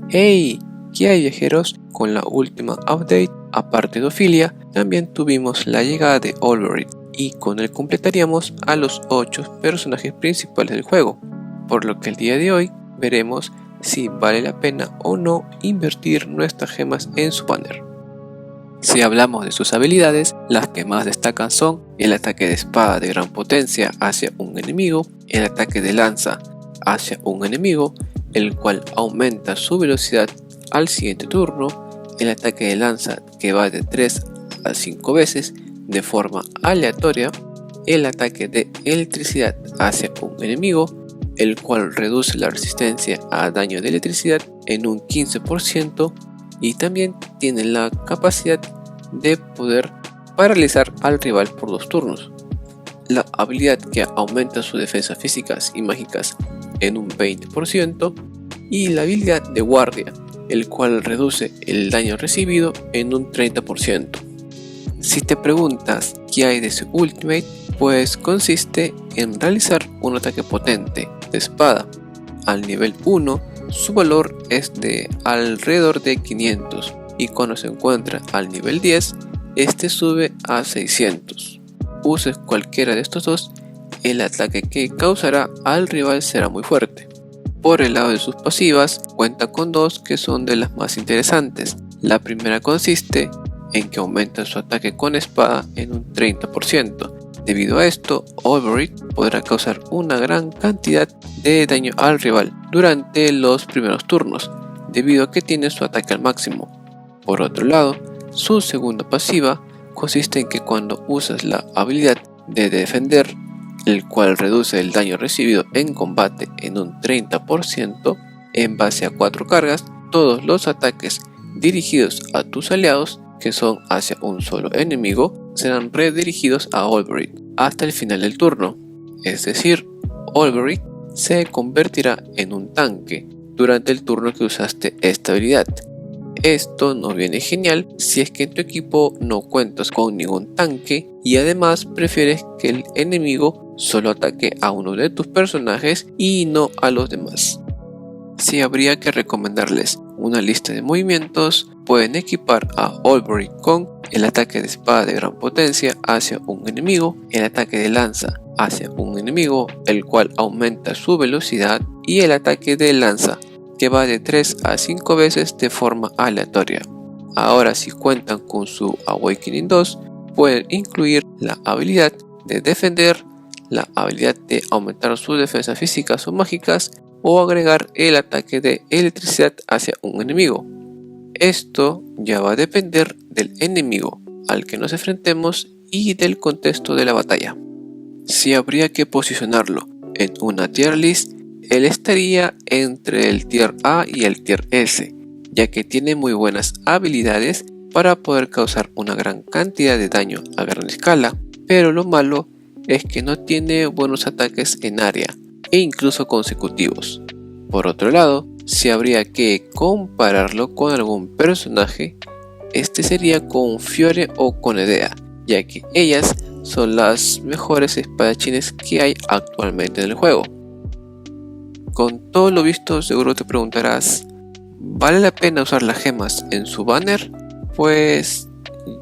¡Hey! ¿Qué hay, viajeros? Con la última update, aparte de Ophelia, también tuvimos la llegada de Olberic, y con él completaríamos a los 8 personajes principales del juego, por lo que el día de hoy veremos si vale la pena o no invertir nuestras gemas en su banner. Si hablamos de sus habilidades, las que más destacan son el ataque de espada de gran potencia hacia un enemigo, el ataque de lanza hacia un enemigo, el cual aumenta su velocidad al siguiente turno, el ataque de lanza que va de 3 a 5 veces de forma aleatoria, el ataque de electricidad hacia un enemigo, el cual reduce la resistencia a daño de electricidad en un 15%, y también tiene la capacidad de poder paralizar al rival por 2 turnos. La habilidad que aumenta sus defensas físicas y mágicas en un 20%, y la habilidad de guardia, el cual reduce el daño recibido en un 30%. Si te preguntas qué hay de su ultimate, pues consiste en realizar un ataque potente de espada. Al nivel 1, su valor es de alrededor de 500, y cuando se encuentra al nivel 10, este sube a 600. Uses cualquiera de estos dos, el ataque que causará al rival será muy fuerte. Por el lado de sus pasivas, cuenta con 2 que son de las más interesantes. La primera consiste en que aumenta su ataque con espada en un 30%. Debido a esto, Olberic podrá causar una gran cantidad de daño al rival durante los primeros turnos, debido a que tiene su ataque al máximo. Por otro lado, su segunda pasiva consiste en que cuando usas la habilidad de defender, el cual reduce el daño recibido en combate en un 30% en base a 4 cargas, todos los ataques dirigidos a tus aliados que son hacia un solo enemigo serán redirigidos a Olberic hasta el final del turno. Es decir, Olberic se convertirá en un tanque durante el turno que usaste esta habilidad. Esto nos viene genial si es que en tu equipo no cuentas con ningún tanque y además prefieres que el enemigo solo ataque a uno de tus personajes y no a los demás. Si habría que recomendarles una lista de movimientos, pueden equipar a Olberic con el ataque de espada de gran potencia hacia un enemigo, el ataque de lanza hacia un enemigo, el cual aumenta su velocidad, y el ataque de lanza, que va de 3 a 5 veces de forma aleatoria. Ahora, si cuentan con su Awakening 2, pueden incluir la habilidad de defender, la habilidad de aumentar sus defensas físicas o mágicas, o agregar el ataque de electricidad hacia un enemigo. Esto ya va a depender del enemigo al que nos enfrentemos y del contexto de la batalla. Si habría que posicionarlo en una tier list, él estaría entre el tier A y el tier S, ya que tiene muy buenas habilidades para poder causar una gran cantidad de daño a gran escala, pero lo malo es que no tiene buenos ataques en área e incluso consecutivos. Por otro lado, si habría que compararlo con algún personaje, este sería con Fiore o con Edea, ya que ellas son las mejores espadachines que hay actualmente en el juego. Con todo lo visto, seguro te preguntarás, ¿vale la pena usar las gemas en su banner? Pues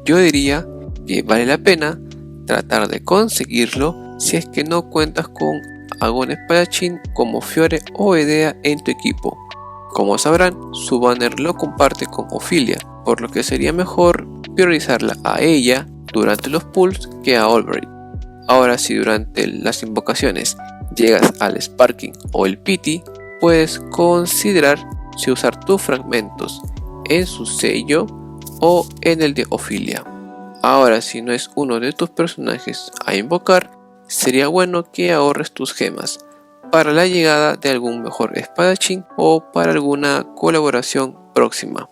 yo diría que vale la pena tratar de conseguirlo si es que no cuentas con algún espadachín como Fiore o Edea en tu equipo. Como sabrán, su banner lo comparte con Ophelia, por lo que sería mejor priorizarla a ella durante los pulls que a Olberic. Ahora, si durante las invocaciones llegas al Sparking o el Pity, puedes considerar si usar tus fragmentos en su sello o en el de Ophelia. Ahora, si no es uno de tus personajes a invocar, sería bueno que ahorres tus gemas para la llegada de algún mejor espadachín o para alguna colaboración próxima.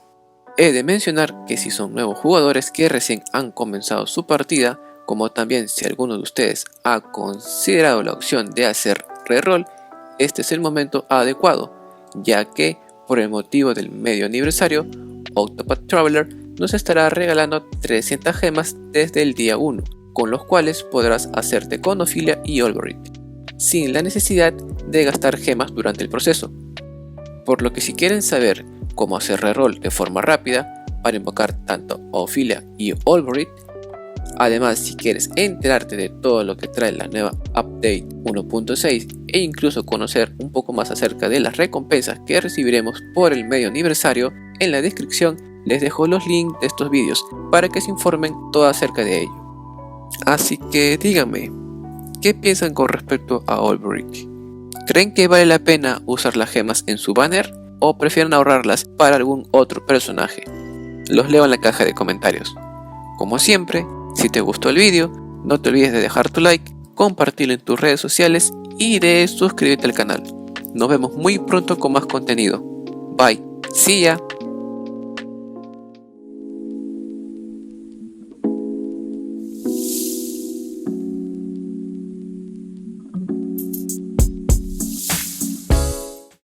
He de mencionar que si son nuevos jugadores que recién han comenzado su partida, como también si alguno de ustedes ha considerado la opción de hacer reroll, este es el momento adecuado, ya que por el motivo del medio aniversario, Octopath Traveler nos estará regalando 300 gemas desde el día 1, con los cuales podrás hacerte con Ophelia y Olberic, sin la necesidad de gastar gemas durante el proceso. Por lo que si quieren saber cómo hacer reroll de forma rápida para invocar tanto a Ophilia y Olberith. Además, si quieres enterarte de todo lo que trae la nueva Update 1.6 e incluso conocer un poco más acerca de las recompensas que recibiremos por el medio aniversario, en la descripción les dejo los links de estos vídeos para que se informen todo acerca de ello. Así que díganme, ¿qué piensan con respecto a Olberith? ¿Creen que vale la pena usar las gemas en su banner o prefieren ahorrarlas para algún otro personaje? Los leo en la caja de comentarios. Como siempre, si te gustó el vídeo, no te olvides de dejar tu like, compartirlo en tus redes sociales y de suscribirte al canal. Nos vemos muy pronto con más contenido. Bye. See ya.